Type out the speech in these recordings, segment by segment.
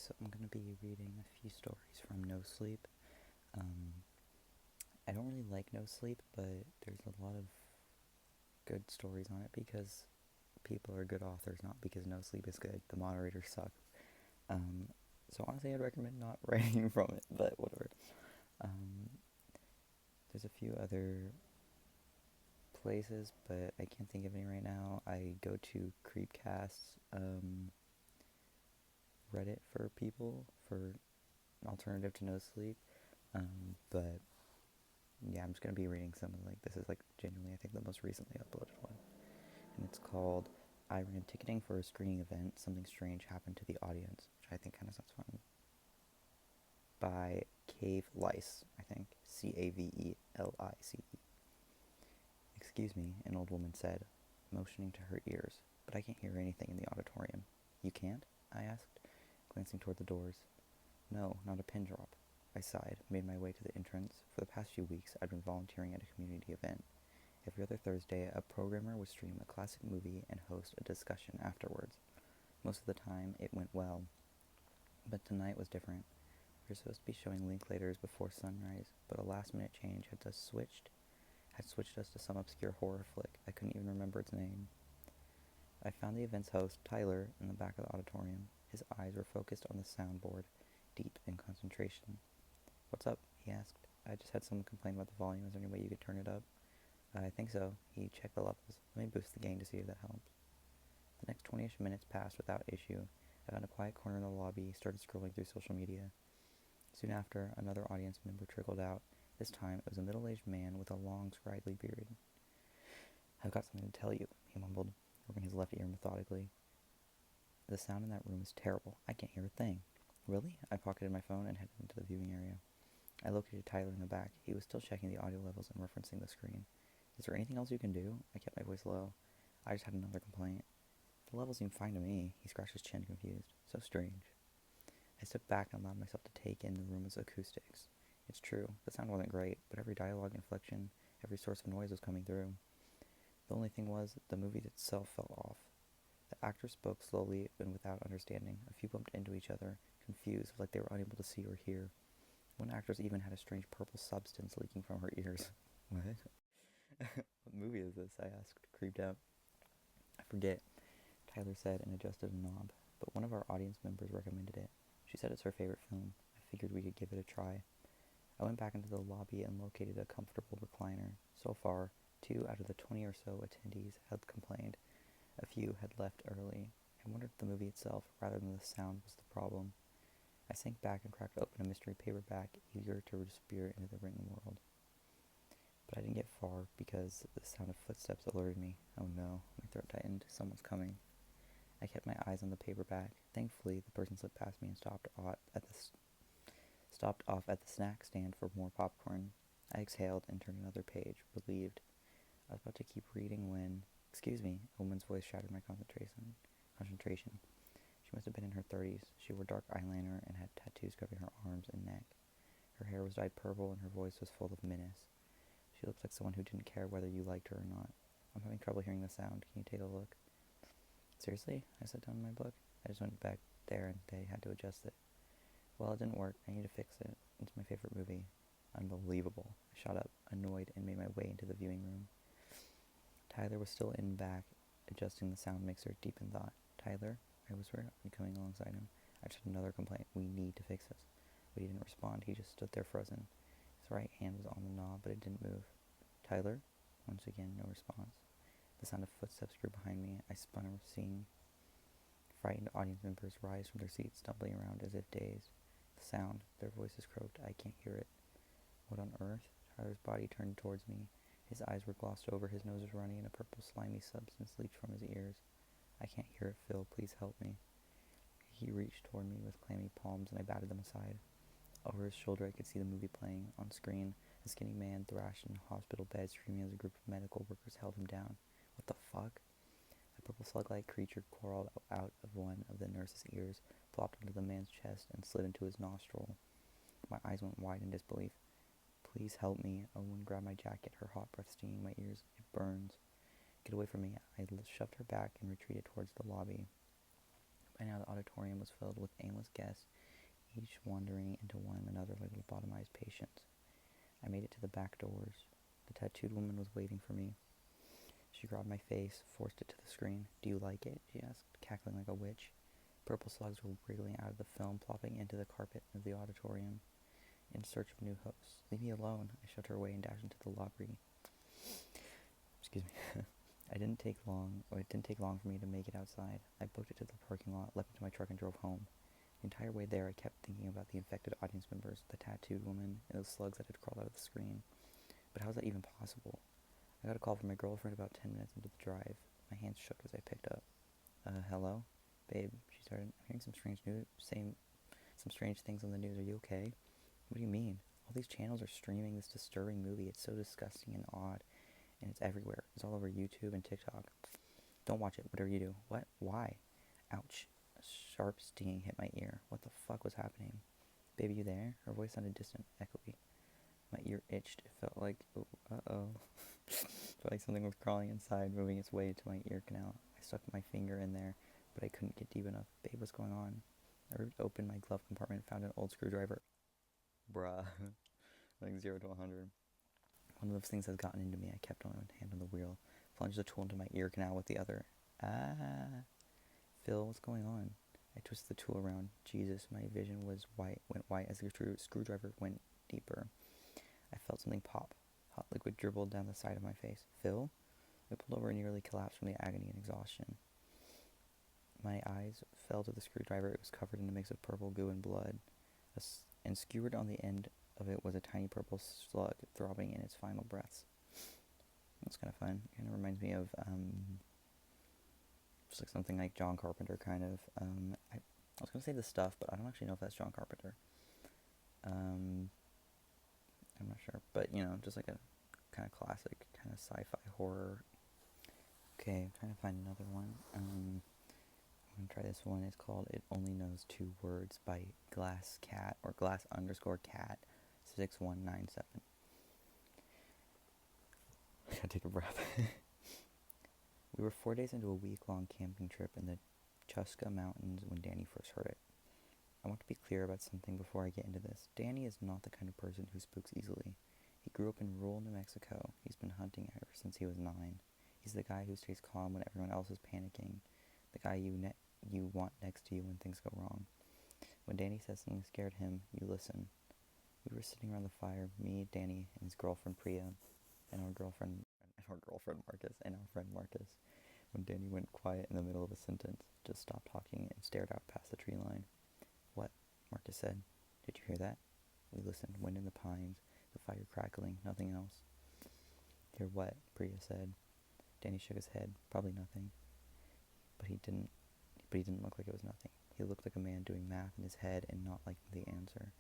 so I'm going to be reading a few stories from No Sleep. Um, I don't really like No Sleep, but there's a lot of good stories on it because people are good authors, not because No Sleep is good. The moderators suck. Um, so honestly, I'd recommend not writing from it, but whatever. Um, there's a few other places, but I can't think of any right now. I go to Creepcast's Reddit for people for an alternative to No Sleep. But yeah, I'm just gonna be reading some of this is genuinely I think the most recently uploaded one, and it's called "I ran ticketing for a screening event. Something strange happened to the audience," which I think kind of sounds fun. By Cave Lice, I think Cavelice. "Excuse me," an old woman said, motioning to her ears, "but I can't hear anything in the auditorium." "You can't?" I asked, glancing toward the doors. "No, not a pin drop." I sighed, made my way to the entrance. For the past few weeks, I'd been volunteering at a community event. Every other Thursday, a programmer would stream a classic movie and host a discussion afterwards. Most of the time, it went well. But tonight was different. We were supposed to be showing Linklaters before sunrise, but a last-minute change had switched us to some obscure horror flick. I couldn't even remember its name. I found the event's host, Tyler, in the back of the auditorium. His eyes were focused on the soundboard, deep in concentration. "What's up?" he asked. "I just had someone complain about the volume. Is there any way you could turn it up?" "I think so." He checked the levels. "Let me boost the gain to see if that helps." The next 20-ish minutes passed without issue. I found a quiet corner in the lobby, started scrolling through social media. Soon after, another audience member trickled out. This time, it was a middle-aged man with a long, scraggly beard. "I've got something to tell you," he mumbled, rubbing his left ear methodically. "The sound in that room is terrible. I can't hear a thing." "Really?" I pocketed my phone and headed into the viewing area. I located Tyler in the back. He was still checking the audio levels and referencing the screen. "Is there anything else you can do?" I kept my voice low. I just had another complaint. "The levels seem fine to me." He scratched his chin, confused. "So strange." I stepped back and allowed myself to take in the room's acoustics. It's true, the sound wasn't great, but every dialogue inflection, every source of noise was coming through. The only thing was, the movie itself felt off. The actors spoke slowly and without understanding. A few bumped into each other, confused, like they were unable to see or hear. One actress even had a strange purple substance leaking from her ears. "What?" "What movie is this?" I asked, creeped out. "I forget," Tyler said and adjusted a knob, but one of our audience members recommended it. She said it's her favorite film. I figured we could give it a try. I went back into the lobby and located a comfortable recliner. So far, 2 out of the 20 or so attendees had complained. A few had left early. I wondered if the movie itself, rather than the sound, was the problem. I sank back and cracked open a mystery paperback, eager to disappear into the written world. But I didn't get far because the sound of footsteps alerted me. Oh no, my throat tightened. Someone's coming. I kept my eyes on the paperback. Thankfully, the person slipped past me and stopped off at the snack stand for more popcorn. I exhaled and turned another page, relieved. I was about to keep reading when, "Excuse me," a woman's voice shattered my concentration. She must have been in her 30s. She wore dark eyeliner and had tattoos covering her arms and neck. Her hair was dyed purple and her voice was full of menace. She looked like someone who didn't care whether you liked her or not. "I'm having trouble hearing the sound. Can you take a look?" "Seriously?" I set down my book. I just went back there and they had to adjust it. "Well, it didn't work. I need to fix it. It's my favorite movie." Unbelievable. I shot up, annoyed, and made my way into the viewing room. Tyler was still in back, adjusting the sound mixer, deep in thought. "Tyler?" I whispered, coming alongside him. I just had another complaint. "We need to fix this." But he didn't respond. He just stood there frozen. His right hand was on the knob, but it didn't move. "Tyler?" Once again, no response. The sound of footsteps grew behind me. I spun, seeing frightened audience members rise from their seats, stumbling around as if dazed. The sound, their voices croaked. I can't hear it. What on earth? Tyler's body turned towards me. His eyes were glossed over, his nose was runny, and a purple slimy substance leaked from his ears. "I can't hear it, Phil. Please help me." He reached toward me with clammy palms, and I batted them aside. Over his shoulder, I could see the movie playing. On screen, a skinny man thrashed in a hospital bed, screaming as a group of medical workers held him down. What the fuck? A purple slug-like creature crawled out of one of the nurse's ears, plopped onto the man's chest, and slid into his nostril. My eyes went wide in disbelief. "Please help me." A woman grabbed my jacket, her hot breath stinging my ears. "It burns." "Get away from me." I shoved her back and retreated towards the lobby. By now the auditorium was filled with aimless guests, each wandering into one another like lobotomized patients. I made it to the back doors. The tattooed woman was waiting for me. She grabbed my face, forced it to the screen. "Do you like it?" she asked, cackling like a witch. Purple slugs were wriggling out of the film, plopping into the carpet of the auditorium in search of new hosts. "Leave me alone." I shoved her away and dashed into the lobby. Excuse me. It didn't take long for me to make it outside. I booked it to the parking lot, leapt into my truck, and drove home. The entire way there, I kept thinking about the infected audience members, the tattooed woman, and the slugs that had crawled out of the screen. But how was that even possible? I got a call from my girlfriend about 10 minutes into the drive. My hands shook as I picked up. Hello? Babe, she started. "I'm hearing some strange things on the news. Are you okay?" "What do you mean? All these channels are streaming this disturbing movie. It's so disgusting and odd. And it's everywhere. It's all over YouTube and TikTok." "Don't watch it, whatever you do." "What? Why?" Ouch. A sharp stinging hit my ear. What the fuck was happening? "Baby, you there?" Her voice sounded distant, echoey. My ear itched. It felt like, it felt like something was crawling inside, moving its way to my ear canal. I stuck my finger in there, but I couldn't get deep enough. "Babe, what's going on?" I ripped open my glove compartment and found an old screwdriver. Bruh. Like 0 to 100. One of those things has gotten into me. I kept one hand on the wheel, plunged the tool into my ear canal with the other. "Ah." "Phil, what's going on?" I twisted the tool around. Jesus, my vision went white as the screwdriver went deeper. I felt something pop. Hot liquid dribbled down the side of my face. "Phil?" I pulled over and nearly collapsed from the agony and exhaustion. My eyes fell to the screwdriver. It was covered in a mix of purple goo and blood. And skewered on the end of it was a tiny purple slug throbbing in its final breaths. That's kind of fun. It kind of reminds me of just like something like John Carpenter, kind of. I was going to say The Stuff, but I don't actually know if that's John Carpenter. I'm not sure. But, just like a kind of classic, kind of sci-fi horror. Okay, I'm trying to find another one. I'm going to try this one. It's called It Only Knows Two Words by Glass_cat or Glass_cat 6197. I gotta take a breath. We were 4 days into a week-long camping trip in the Chuska Mountains when Danny first heard it. I want to be clear about something before I get into this. Danny is not the kind of person who spooks easily. He grew up in rural New Mexico. He's been hunting ever since he was 9. He's the guy who stays calm when everyone else is panicking. The guy you want next to you when things go wrong. When Danny says something scared him, you listen. We were sitting around the fire, me, Danny, and his girlfriend Priya, and our girlfriend Marcus, and our friend Marcus, when Danny went quiet in the middle of a sentence, just stopped talking and stared out past the tree line. "What?" Marcus said. "Did you hear that?" We listened, wind in the pines, the fire crackling, nothing else. "Hear what?" Priya said. Danny shook his head. "Probably nothing." But he didn't look like it was nothing. He looked like a man doing math in his head and not liking the answer.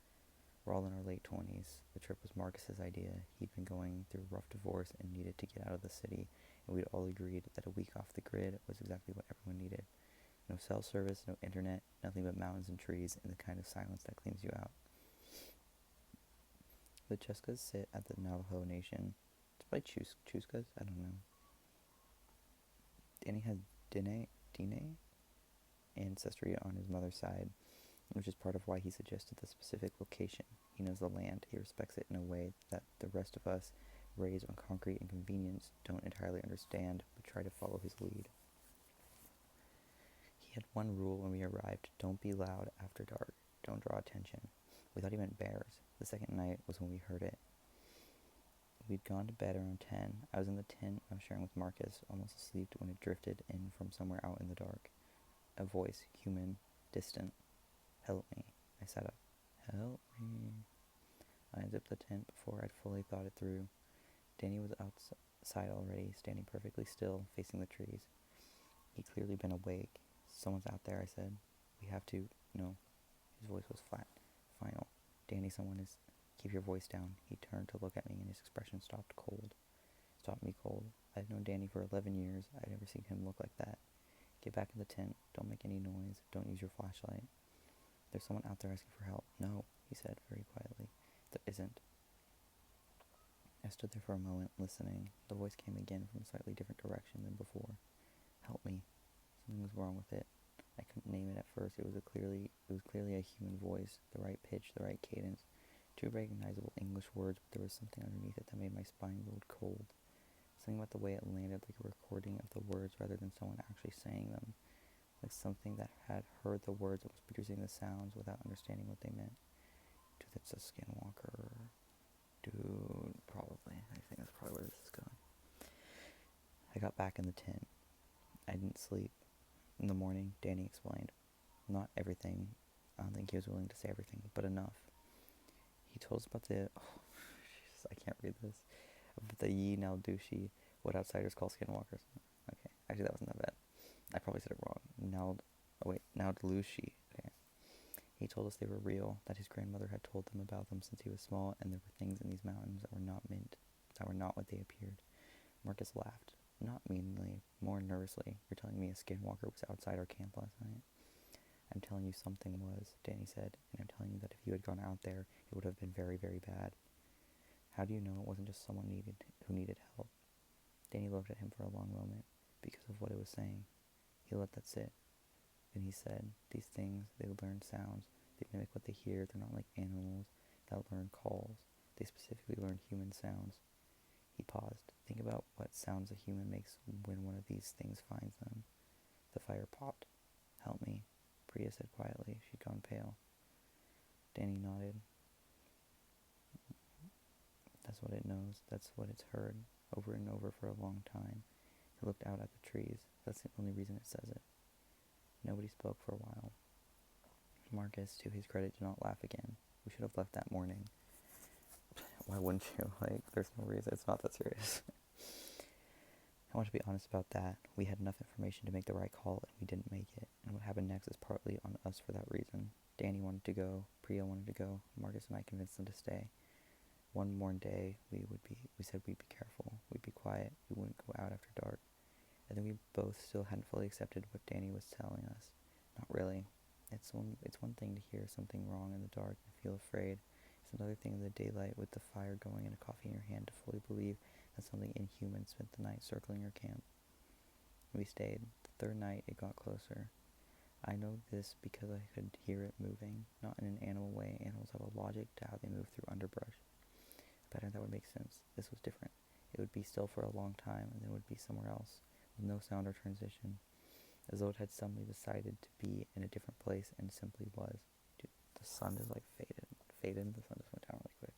We're all in our late 20s. The trip was Marcus's idea. He'd been going through a rough divorce and needed to get out of the city, and we'd all agreed that a week off the grid was exactly what everyone needed. No cell service, no internet, nothing but mountains and trees, and the kind of silence that cleans you out. The Chuskas sit at the Navajo Nation. It's probably Chuskas? I don't know. Danny has Dene ancestry on his mother's side, which is part of why he suggested the specific location. He knows the land. He respects it in a way that the rest of us, raised on concrete and convenience, don't entirely understand, but try to follow his lead. He had one rule when we arrived: don't be loud after dark. Don't draw attention. We thought he meant bears. The second night was when we heard it. We'd gone to bed around 10. I was in the tent I was sharing with Marcus, almost asleep when it drifted in from somewhere out in the dark. A voice, human, distant. "Help me." I sat up. "Help me." I unzipped the tent before I'd fully thought it through. Danny was outside already, standing perfectly still, facing the trees. He'd clearly been awake. "Someone's out there," I said. "We have to..." "No." His voice was flat, final. "Danny, someone is..." "Keep your voice down." He turned to look at me, and his expression stopped me cold. I'd known Danny for 11 years. I'd never seen him look like that. "Get back in the tent. Don't make any noise. Don't use your flashlight." "There's someone out there asking for help." "No," he said very quietly. "There isn't." I stood there for a moment, listening. The voice came again from a slightly different direction than before. "Help me." Something was wrong with it. I couldn't name it at first. It was clearly a human voice, the right pitch, the right cadence, two recognizable English words, but there was something underneath it that made my spine go cold. Something about the way it landed, like a recording of the words rather than someone actually saying them. Like something that had heard the words and was producing the sounds without understanding what they meant. Dude, that's a skinwalker. Dude, probably. I think that's probably where this is going. I got back in the tent. I didn't sleep. In the morning, Danny explained. Not everything. I don't think he was willing to say everything, but enough. He told us about the... Oh, Jesus, I can't read this. About the Yi Naldushi, what outsiders call skinwalkers. Okay, actually that wasn't that bad. I probably said it wrong. Naldlushi. Okay. He told us they were real, that his grandmother had told them about them since he was small, and there were things in these mountains that were not what they appeared. Marcus laughed. Not meanly, more nervously. You're telling me a skinwalker was outside our camp last night? I'm telling you something was, Danny said, and I'm telling you that if you had gone out there, it would have been very, very bad. How do you know it wasn't just someone who needed help? Danny looked at him for a long moment, because of what it was saying. He let that sit. Then he said, these things, they learn sounds. They mimic what they hear. They're not like animals that learn calls. They specifically learn human sounds. He paused. Think about what sounds a human makes when one of these things finds them. The fire popped. Help me, Priya said quietly. She'd gone pale. Danny nodded. That's what it knows. That's what it's heard over and over for a long time. He looked out at the trees. That's the only reason it says it. Nobody spoke for a while. Marcus, to his credit, did not laugh again. We should have left that morning. Why wouldn't you? There's no reason. It's not that serious. I want to be honest about that. We had enough information to make the right call, and we didn't make it. And what happened next is partly on us for that reason. Danny wanted to go. Priya wanted to go. Marcus and I convinced them to stay. One more day, we said we'd be careful. We'd be quiet. We wouldn't go out after dark. And then we both still hadn't fully accepted what Danny was telling us. Not really. It's one thing to hear something wrong in the dark and feel afraid. It's another thing in the daylight with the fire going and a coffee in your hand to fully believe that something inhuman spent the night circling your camp. We stayed. The third night, it got closer. I know this because I could hear it moving, not in an animal way. Animals have a logic to how they move through underbrush. A pattern that would make sense. This was different. It would be still for a long time, and then it would be somewhere else, with no sound or transition, as though it had suddenly decided to be in a different place and simply was. Dude, the sun is faded. The sun just went down really quick.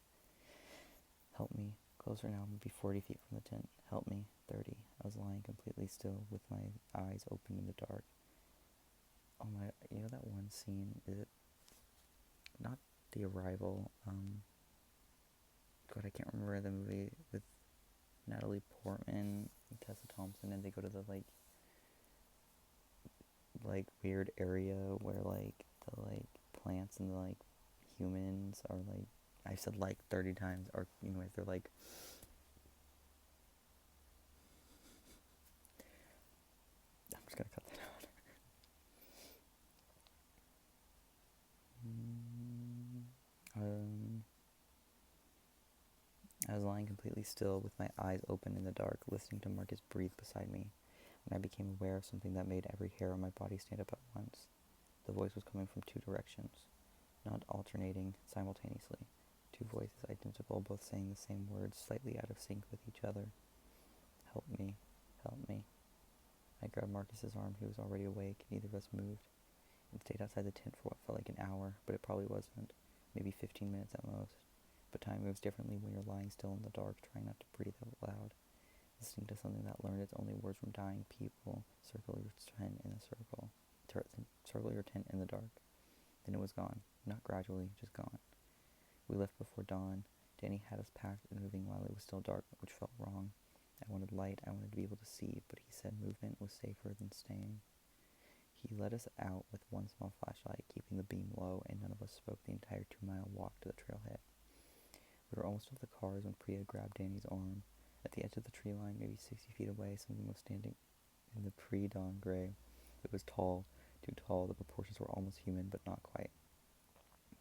Help me. Closer now, maybe 40 feet from the tent. Help me. 30. I was lying completely still with my eyes open in the dark. Oh my, you know that one scene, is it not The Arrival, God, I can't remember the movie with Natalie Portman and Tessa Thompson, and they go to the weird area where the plants and the humans are I've said 30 times, or anyways, they're I'm just gonna cut that out. I was lying completely still with my eyes open in the dark, listening to Marcus breathe beside me, when I became aware of something that made every hair on my body stand up at once. The voice was coming from two directions, not alternating simultaneously. Two voices identical, both saying the same words, slightly out of sync with each other. Help me. Help me. I grabbed Marcus's arm. He was already awake. Neither of us moved. We stayed outside the tent for what felt like an hour, but it probably wasn't. Maybe 15 minutes at most. But time moves differently when you're lying still in the dark, trying not to breathe out loud. Listening to something that learned its only words from dying people. Circle your tent in a circle. Circle your tent in the dark. Then it was gone. Not gradually, just gone. We left before dawn. Danny had us packed and moving while it was still dark, which felt wrong. I wanted light. I wanted to be able to see, but he said movement was safer than staying. He led us out with one small flashlight, keeping the beam low, and none of us spoke the entire 2-mile walk to the trailhead. We were almost off the cars when Priya grabbed Danny's arm. At the edge of the tree line, maybe 60 feet away, something was standing in the pre-dawn gray. It was tall, too tall. The proportions were almost human, but not quite.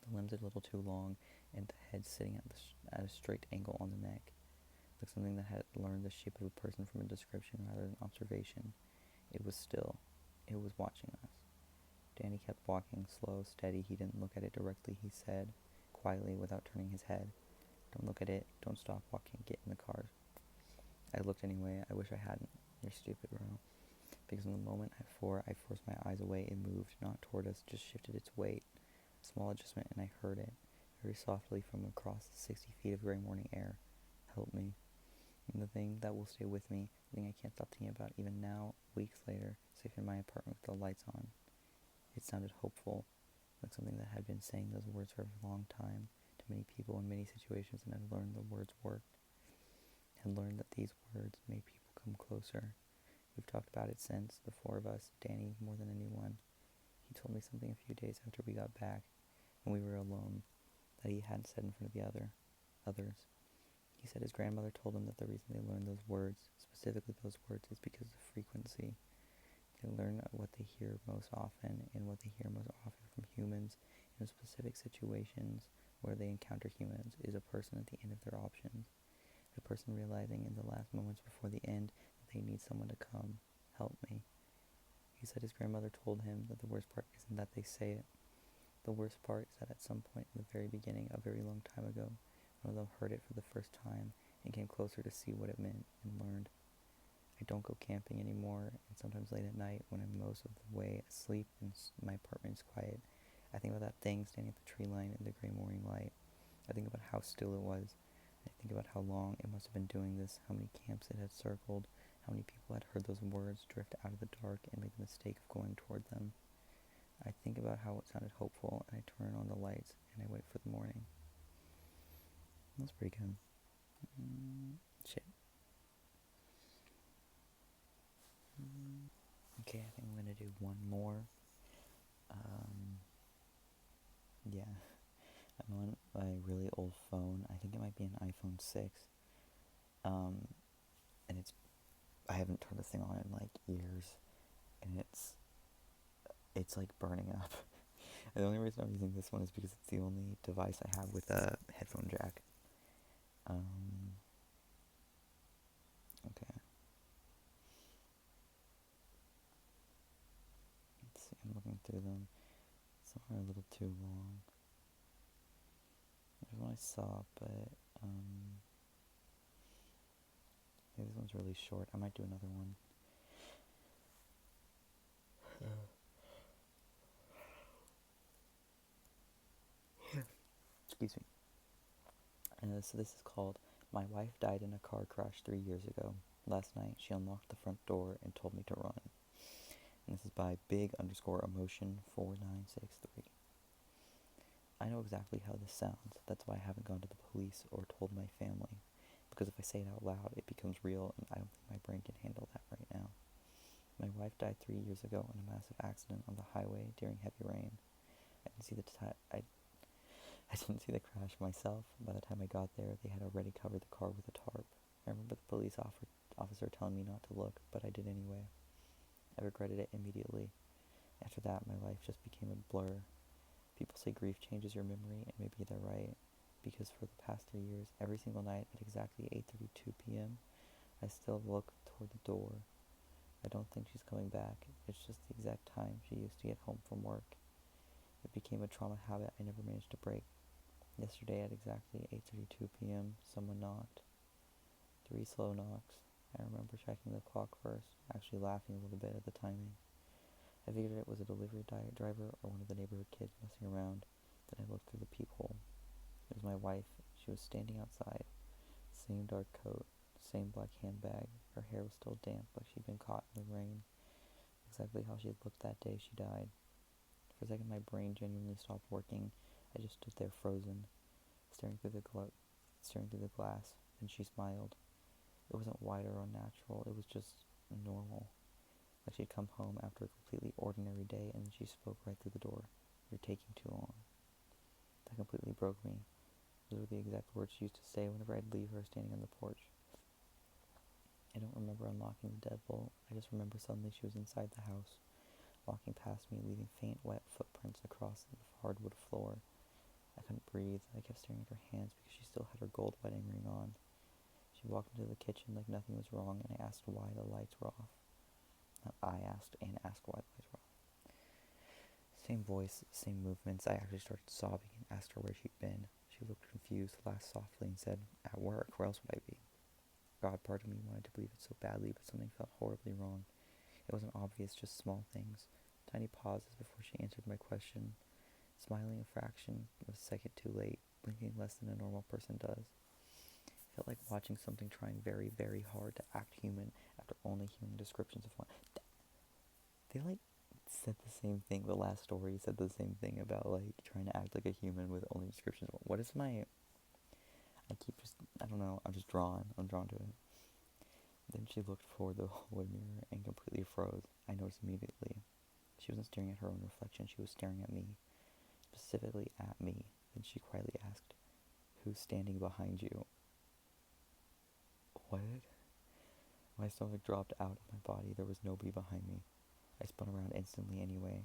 The limbs a little too long, and the head sitting at a straight angle on the neck. Like something that had learned the shape of a person from a description rather than observation. It was still. It was watching us. Danny kept walking, slow, steady. He didn't look at it directly. He said, quietly, without turning his head, "Don't look at it. Don't stop walking. Get in the car." I looked anyway. I wish I hadn't. You're stupid, Ro. Because in the moment I forced my eyes away, it moved, not toward us, just shifted its weight. A small adjustment, and I heard it, very softly from across the 60 feet of gray morning air. "Help me." And the thing that will stay with me, the thing I can't stop thinking about even now, weeks later, safe in my apartment with the lights on. It sounded hopeful, like something that had been saying those words for a long time, to many people in many situations, and had learned the words worked. Had learned that these words made people come closer. We've talked about it since, the four of us, Danny more than anyone. He told me something a few days after we got back, and we were alone, that he hadn't said in front of the others. He said his grandmother told him that the reason they learned those words, specifically those words, is because of frequency. They learn what they hear most often, and what they hear most often from humans in specific situations where they encounter humans is a person at the end of their options. A person realizing in the last moments before the end that they need someone to come, help me. He said his grandmother told him that the worst part isn't that they say it. The worst part is that at some point in the very beginning, a very long time ago, one of them heard it for the first time and came closer to see what it meant and learned. I don't go camping anymore, and sometimes late at night, when I'm most of the way asleep and my apartment is quiet, I think about that thing standing at the tree line in the gray morning light. I think about how still it was. I think about how long it must have been doing this, how many camps it had circled, how many people had heard those words drift out of the dark and made the mistake of going toward them. I think about how it sounded hopeful, and I turn on the lights, and I wait for the morning. That's pretty good. Shit. Okay, I think I'm gonna do one more. Yeah, I'm on my really old phone. I think it might be an iPhone 6. And I haven't turned this thing on in like years, and it's like burning up. And the only reason I'm using this one is because it's the only device I have with a headphone jack. Okay. Let's see, I'm looking through them. Some are a little too long. There's one I saw, but yeah, this one's really short. I might do another one. Excuse me. So this is called "My Wife Died in a Car Crash 3 years ago. Last night she unlocked the front door and told me to run." And this is by big_emotion4963. I know exactly how this sounds. That's why I haven't gone to the police or told my family. Because if I say it out loud, it becomes real, and I don't think my brain can handle that right now. My wife died 3 years ago in a massive accident on the highway during heavy rain. I didn't see I didn't see the crash myself. By the time I got there, they had already covered the car with a tarp. I remember the police officer telling me not to look, but I did anyway. I regretted it immediately. After that, my life just became a blur. People say grief changes your memory, and maybe they're right, because for the past 3 years, every single night at exactly 8:32 p.m., I still look toward the door. I don't think she's coming back. It's just the exact time she used to get home from work. It became a trauma habit I never managed to break. Yesterday at exactly 8:32 p.m., someone knocked. 3 slow knocks. I remember checking the clock first, actually laughing a little bit at the timing. I figured it was a delivery driver or one of the neighborhood kids messing around. Then I looked through the peephole. It was my wife. She was standing outside. Same dark coat, same black handbag. Her hair was still damp, like she'd been caught in the rain. Exactly how she had looked that day she died. For a second, my brain genuinely stopped working. I just stood there frozen, staring through the glass. Then she smiled. It wasn't wide or unnatural. It was just normal. Like she'd come home after a completely ordinary day, and then she spoke right through the door. "You're taking too long." That completely broke me. Those were the exact words she used to say whenever I'd leave her standing on the porch. I don't remember unlocking the deadbolt. I just remember suddenly she was inside the house, walking past me, leaving faint, wet footprints across the hardwood floor. I couldn't breathe. I kept staring at her hands because she still had her gold wedding ring on. She walked into the kitchen like nothing was wrong, and I asked why the lights were off. Not I asked, and asked why the lights were off. Same voice, same movements. I actually started sobbing and asked her where she'd been. She looked confused, laughed softly, and said, "At work, where else would I be?" God, part of me wanted to believe it so badly, but something felt horribly wrong. It wasn't obvious, just small things. Tiny pauses before she answered my question, smiling a fraction of a second too late, blinking less than a normal person does. It felt like watching something trying very, very hard to act human after only hearing descriptions of one. They, said the same thing. The last story said the same thing about, trying to act like a human with only descriptions of one. What is my... I don't know, I'm drawn to it. Then she looked toward the hallway mirror and completely froze. I noticed immediately. She wasn't staring at her own reflection, she was staring at me. Specifically at me. Then she quietly asked, "Who's standing behind you?" What? My stomach dropped out of my body. There was nobody behind me. I spun around instantly anyway.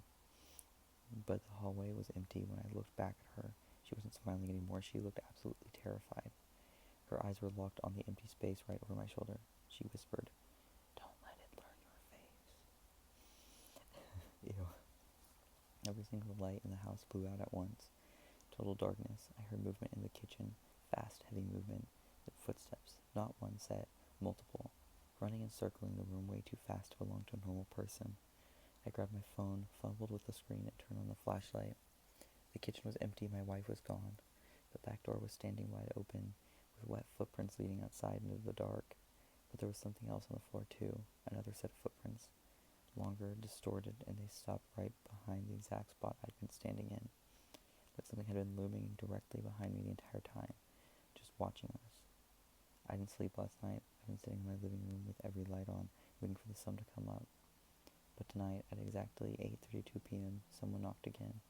But the hallway was empty when I looked back at her. She wasn't smiling anymore. She looked absolutely terrified. Her eyes were locked on the empty space right over my shoulder. She whispered, "Don't let it burn your face." Ew. Every single light in the house blew out at once. Total darkness. I heard movement in the kitchen. Fast, heavy movement. Footsteps. Not one set. Multiple. Running and circling the room way too fast to belong to a normal person. I grabbed my phone, fumbled with the screen, and turned on the flashlight. The kitchen was empty. My wife was gone. The back door was standing wide open, with wet footprints leading outside into the dark. But there was something else on the floor too. Another set of footprints. Longer, distorted, and they stopped right behind the exact spot I'd been standing in. Like something had been looming directly behind me the entire time, just watching us. I didn't sleep last night. I've been sitting in my living room with every light on, waiting for the sun to come up. But tonight, at exactly 8:32 p.m., someone knocked again.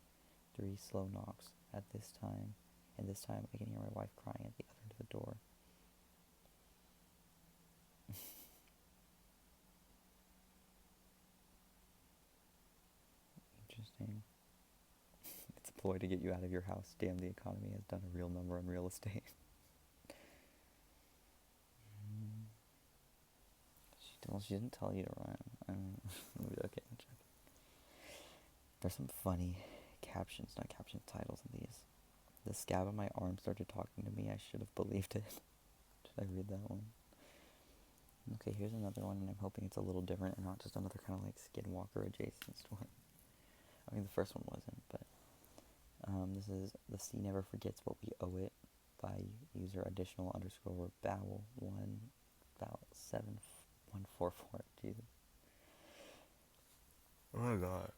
3 slow knocks at this time, and this time I can hear my wife crying at the other end of the door. Interesting. It's a ploy to get you out of your house. Damn, the economy has done a real number on real estate. She didn't tell you to run. Okay, I'm checking. There's some funny captions, not caption titles in these. The scab on my arm started talking to me. I should have believed it. Should I read that one? Okay, here's another one, and I'm hoping it's a little different and not just another kind of Skinwalker adjacent story. I mean, the first one wasn't, but this is "The Sea Never Forgets What We Owe It" by user additional_bowel1 about 7144. Jesus. Oh my god.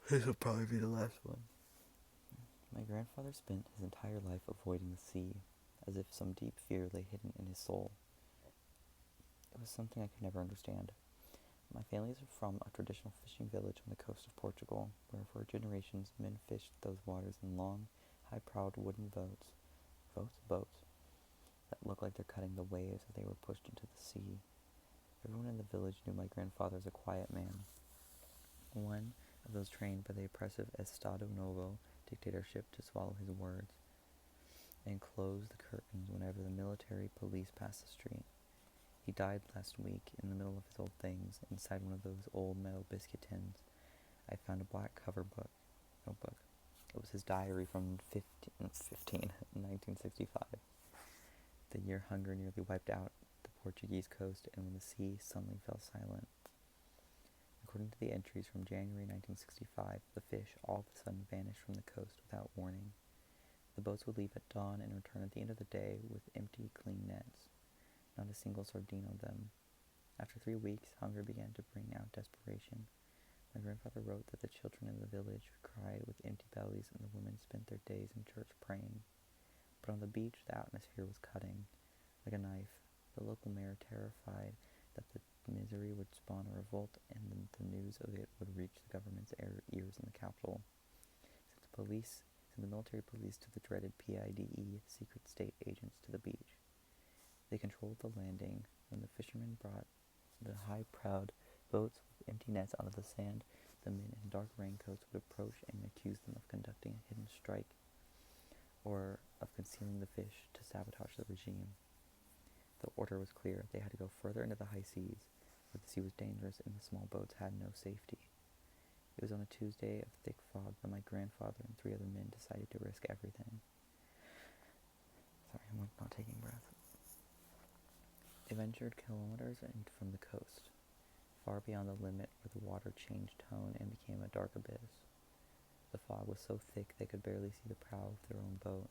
This will probably be the last one. My grandfather spent his entire life avoiding the sea, as if some deep fear lay hidden in his soul. It was something I could never understand. My family is from a traditional fishing village on the coast of Portugal, where for generations men fished those waters in long, high-prowed wooden boats that looked like they're cutting the waves as they were pushed into the sea. Everyone in the village knew my grandfather as a quiet man, one of those trained by the oppressive Estado Novo dictatorship to swallow his words and close the curtains whenever the military police passed the street. He died last week in the middle of his old things. Inside one of those old metal biscuit tins, I found a black cover notebook. It was his diary from 1965, the year hunger nearly wiped out the Portuguese coast and when the sea suddenly fell silent. According to the entries from January 1965, the fish all of a sudden vanished from the coast without warning. The boats would leave at dawn and return at the end of the day with empty, clean nets. Not a single sardine on them. After 3 weeks, hunger began to bring out desperation. My grandfather wrote that the children in the village cried with empty bellies and the women spent their days in church praying. But on the beach, the atmosphere was cutting, like a knife. The local mayor, terrified that the misery would spawn a revolt and the news of it would reach the government's ears in the capital, sent the military police to the dreaded PIDE, secret state agents, to the beach. They controlled the landing. When the fishermen brought the high-prowed boats with empty nets onto the sand, the men in dark raincoats would approach and accuse them of conducting a hidden strike or of concealing the fish to sabotage the regime. The order was clear. They had to go further into the high seas, where the sea was dangerous and the small boats had no safety. It was on a Tuesday of thick fog that my grandfather and 3 other men decided to risk everything. Sorry, I'm not taking breath. They ventured kilometers from the coast, far beyond the limit where the water changed tone and became a dark abyss. The fog was so thick they could barely see the prow of their own boat.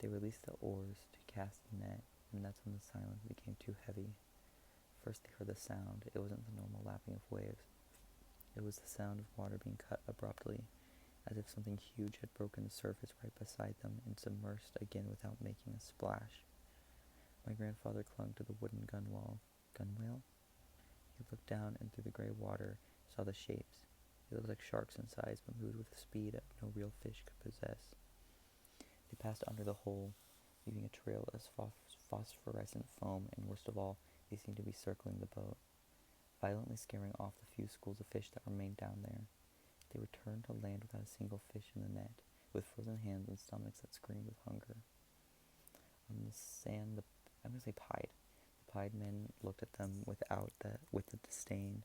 They released the oars to cast the net, and that's when the silence became too heavy. First they heard the sound. It wasn't the normal lapping of waves. It was the sound of water being cut abruptly, as if something huge had broken the surface right beside them and submerged again without making a splash. My grandfather clung to the wooden gunwale. Gunwale? He looked down and through the gray water saw the shapes. They looked like sharks in size, but moved with a speed that no real fish could possess. They passed under the hole, leaving a trail of phosphorescent foam, and worst of all, they seemed to be circling the boat, violently scaring off the few schools of fish that remained down there. They returned to land without a single fish in the net, with frozen hands and stomachs that screamed with hunger. On the sand, I'm going to say pied. The pied men looked at them with a disdain,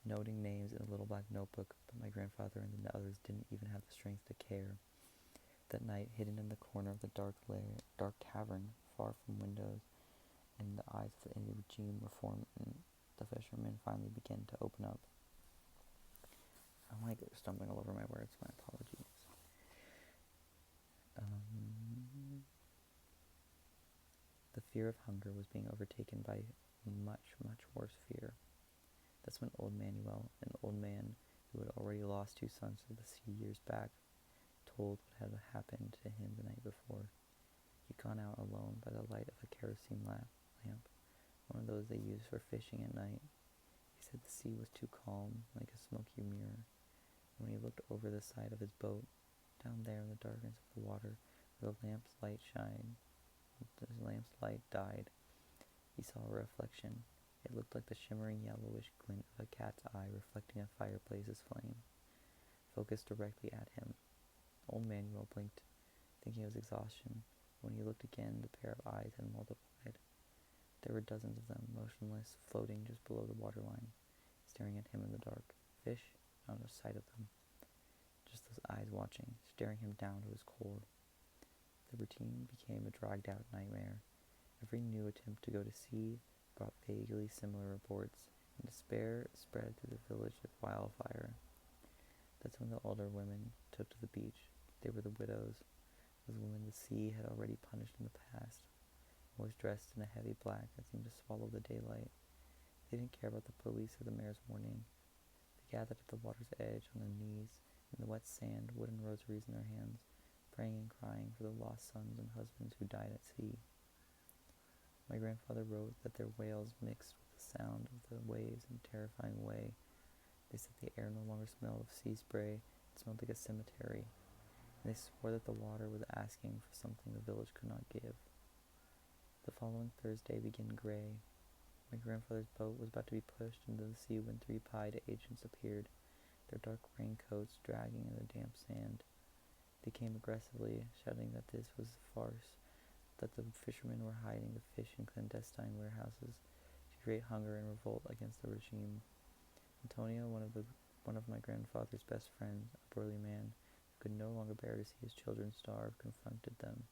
noting names in a little black notebook, but my grandfather and the others didn't even have the strength to care. That night, hidden in the corner of the dark tavern, far from windows and the eyes of any regime reform, and the fishermen finally began to open up. I'm like stumbling all over my words, my apologies. The fear of hunger was being overtaken by much, much worse fear. That's when old Manuel, an old man who had already lost 2 sons to the sea years back, told what had happened to him the night before. He'd gone out alone by the light of a kerosene lamp, one of those they use for fishing at night. He said the sea was too calm, like a smoky mirror. And when he looked over the side of his boat, down there in the darkness of the water, where the lamp's light died, he saw a reflection. It looked like the shimmering yellowish glint of a cat's eye reflecting a fireplace's flame, focused directly at him. Old Manuel blinked, thinking it was exhaustion. When he looked again, the pair of eyes had multiplied. There were dozens of them, motionless, floating just below the waterline, staring at him in the dark. Fish? Not a sight of them. Just those eyes watching, staring him down to his core. The routine became a dragged-out nightmare. Every new attempt to go to sea brought vaguely similar reports, and despair spread through the village like wildfire. That's when the older women took to the beach. They were the widows, those women the sea had already punished in the past, always dressed in a heavy black that seemed to swallow the daylight. They didn't care about the police or the mayor's warning. They gathered at the water's edge on their knees, in the wet sand, wooden rosaries in their hands, praying and crying for the lost sons and husbands who died at sea. My grandfather wrote that their wails mixed with the sound of the waves in a terrifying way. They said the air no longer smelled of sea spray, it smelled like a cemetery, and they swore that the water was asking for something the village could not give. The following Thursday began gray. My grandfather's boat was about to be pushed into the sea when 3 pied agents appeared, their dark raincoats dragging in the damp sand. They came aggressively, shouting that this was a farce, that the fishermen were hiding the fish in clandestine warehouses to create hunger and revolt against the regime. Antonio, one of my grandfather's best friends, a burly man who could no longer bear to see his children starve, confronted them.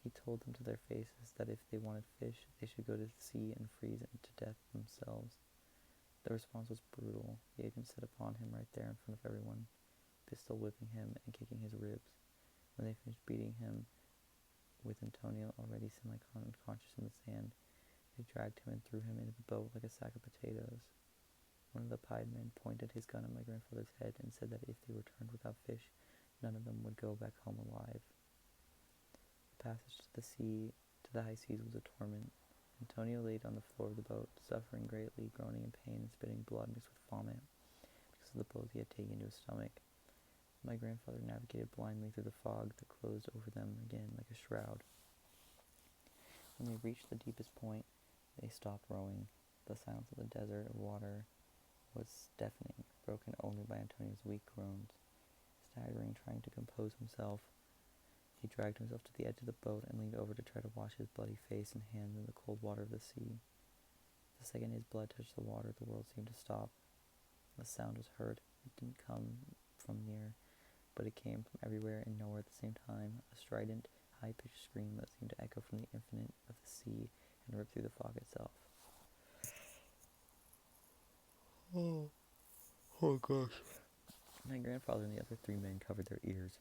He told them to their faces that if they wanted fish, they should go to the sea and freeze it to death themselves. The response was brutal. The agents set upon him right there in front of everyone, pistol whipping him and kicking his ribs. When they finished beating him, with Antonio already semi-unconscious in the sand, they dragged him and threw him into the boat like a sack of potatoes. One of the pied men pointed his gun at my grandfather's head and said that if they returned without fish, none of them would go back home alive. The passage to the high seas was a torment. Antonio laid on the floor of the boat, suffering greatly, groaning in pain and spitting blood mixed with vomit because of the blows he had taken to his stomach. My grandfather navigated blindly through the fog that closed over them again like a shroud. When they reached the deepest point, they stopped rowing. The silence of the desert of water was deafening, broken only by Antonio's weak groans. Staggering, trying to compose himself, he dragged himself to the edge of the boat and leaned over to try to wash his bloody face and hands in the cold water of the sea. The second his blood touched the water, the world seemed to stop. The sound was heard. It didn't come from near, but it came from everywhere and nowhere at the same time, a strident, high-pitched scream that seemed to echo from the infinite of the sea and rip through the fog itself. Oh gosh. My grandfather and the other three men covered their ears,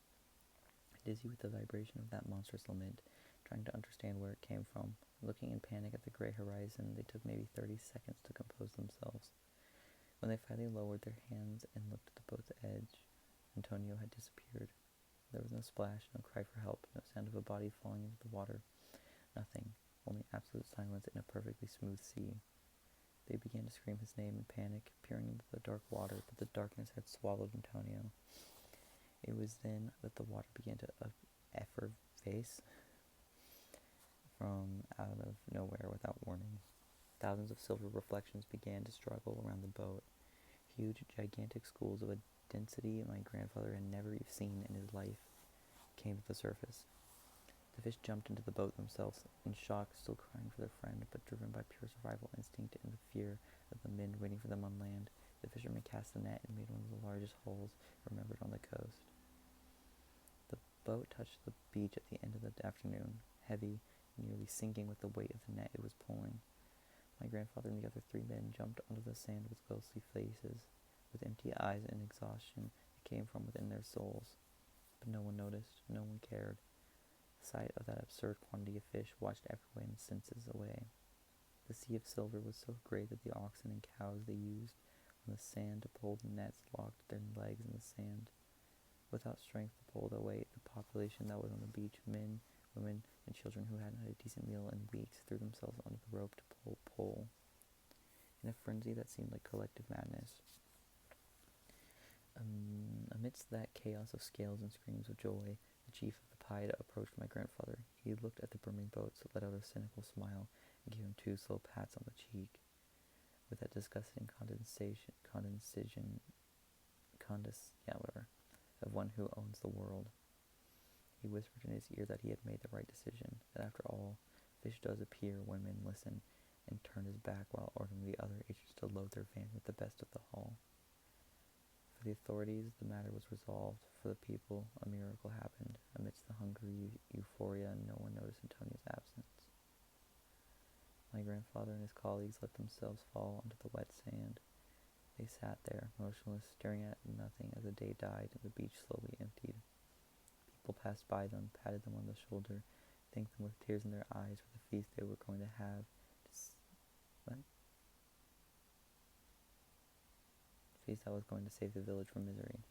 dizzy with the vibration of that monstrous lament, trying to understand where it came from. Looking in panic at the gray horizon, they took maybe 30 seconds to compose themselves. When they finally lowered their hands and looked at the boat's edge, Antonio had disappeared. There was no splash, no cry for help, no sound of a body falling into the water. Nothing, only absolute silence in a perfectly smooth sea. They began to scream his name in panic, peering into the dark water, but the darkness had swallowed Antonio. It was then that the water began to effervesce from out of nowhere without warning. Thousands of silver reflections began to struggle around the boat. Huge, gigantic schools of a density my grandfather had never seen in his life came to the surface. The fish jumped into the boat themselves, in shock, still crying for their friend, but driven by pure survival instinct and the fear of the men waiting for them on land. The fishermen cast the net and made one of the largest holes remembered on the coast. The boat touched the beach at the end of the afternoon, heavy, nearly sinking with the weight of the net it was pulling. My grandfather and the other three men jumped onto the sand with ghostly faces, with empty eyes and exhaustion that came from within their souls. But no one noticed, no one cared. The sight of that absurd quantity of fish washed everyone's senses away. The sea of silver was so great that the oxen and cows they used on the sand to pull the nets locked their legs in the sand. Without strength to pull the weight, the population that was on the beach, men, women, and children who hadn't had a decent meal in weeks, threw themselves onto the rope to pull, in a frenzy that seemed like collective madness. Amidst that chaos of scales and screams of joy, the chief of the pied approached my grandfather. He looked at the brimming boats, let out a cynical smile, and gave him 2 slow pats on the cheek, with that disgusting of one who owns the world. He whispered in his ear that he had made the right decision, that after all, fish does appear when men listen, and turned his back while ordering the other agents to load their van with the best of the haul. For the authorities, the matter was resolved. For the people, a miracle happened. Amidst the hungry euphoria, no one noticed Antonio's absence. My grandfather and his colleagues let themselves fall onto the wet sand. They sat there, motionless, staring at nothing as the day died and the beach slowly emptied. People passed by them, patted them on the shoulder, thanked them with tears in their eyes for the feast they were going to have. Feast that was going to save the village from misery.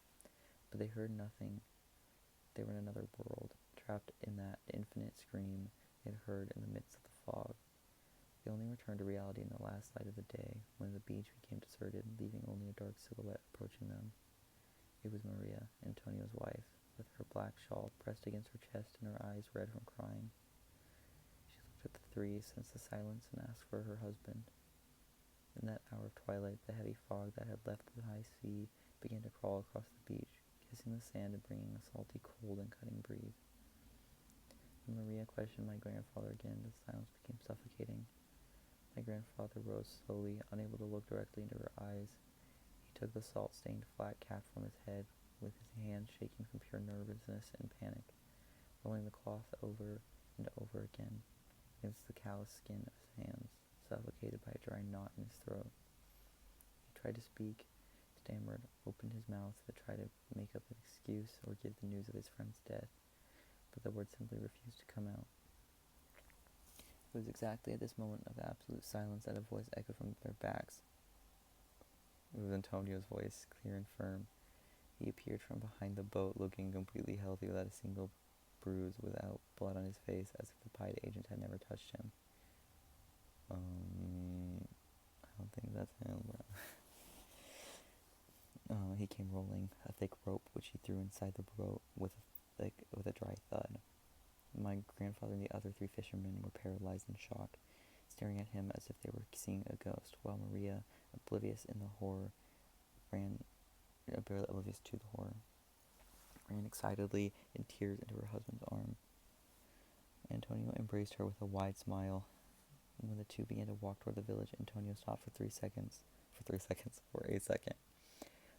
But they heard nothing. They were in another world, trapped in that infinite scream they had heard in the midst of the fog. They only returned to reality in the last light of the day, when the beach became deserted, leaving only a dark silhouette approaching them. It was Maria, Antonio's wife, with her black shawl pressed against her chest and her eyes red from crying. She looked at the three, sensed the silence, and asked for her husband. In that hour of twilight, the heavy fog that had left the high sea began to crawl across the beach, kissing the sand and bringing a salty cold and cutting breeze. When Maria questioned my grandfather again, the silence became suffocating. My grandfather rose slowly, unable to look directly into her eyes. He took the salt-stained flat cap from his head, with his hands shaking from pure nervousness and panic, rolling the cloth over and over again against the calloused skin of his hands, suffocated by a dry knot in his throat. He tried to speak, stammered, opened his mouth to try to make up an excuse or give the news of his friend's death, but the words simply refused to come out. It was exactly at this moment of absolute silence that a voice echoed from their backs. It was Antonio's voice, clear and firm. He appeared from behind the boat, looking completely healthy, without a single bruise, without blood on his face, as if the pied agent had never touched him. I don't think that's him, bro. He came rolling, a thick rope which he threw inside the boat with a dry thud. My grandfather and the other 3 fishermen were paralyzed in shock, staring at him as if they were seeing a ghost, while Maria, oblivious to the horror, ran excitedly in tears into her husband's arm. Antonio embraced her with a wide smile, and when the two began to walk toward the village, Antonio stopped for 3 seconds, for a second,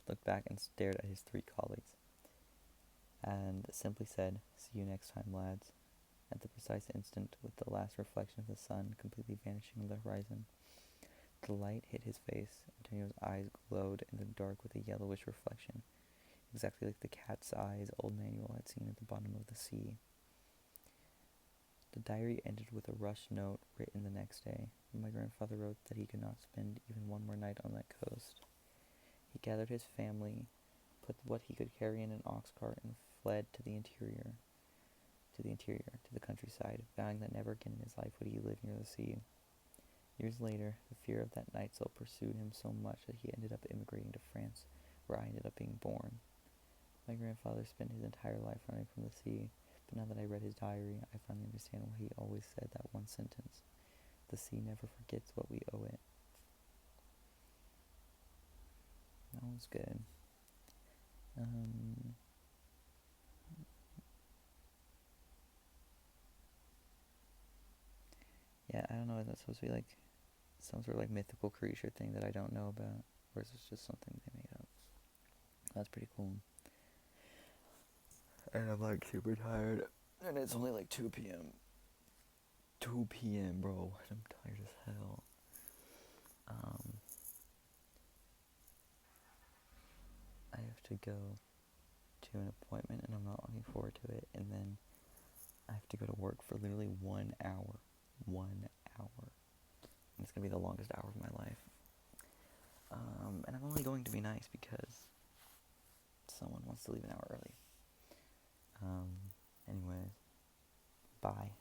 looked back and stared at his 3 colleagues, and simply said, "See you next time, lads." At the precise instant, with the last reflection of the sun completely vanishing on the horizon, the light hit his face. Antonio's eyes glowed in the dark with a yellowish reflection, exactly like the cat's eyes old Manuel had seen at the bottom of the sea. The diary ended with a rushed note written the next day. My grandfather wrote that he could not spend even one more night on that coast. He gathered his family, put what he could carry in an ox cart, and fled to the interior, to the countryside, vowing that never again in his life would he live near the sea. Years later, the fear of that night still pursued him so much that he ended up immigrating to France, where I ended up being born. My grandfather spent his entire life running from the sea, but now that I read his diary, I finally understand why he always said that one sentence: "The sea never forgets what we owe it." That was good. Yeah, I don't know, is that supposed to be like some sort of like mythical creature thing that I don't know about? Or is this just something they made up? That's pretty cool. And I'm like super tired. And it's only like 2 p.m. 2 p.m., bro. I'm tired as hell. I have to go to an appointment and I'm not looking forward to it. And then I have to go to work for literally 1 hour. 1 hour. And it's going to be the longest hour of my life. And I'm only going to be nice because someone wants to leave an hour early. Anyways, bye.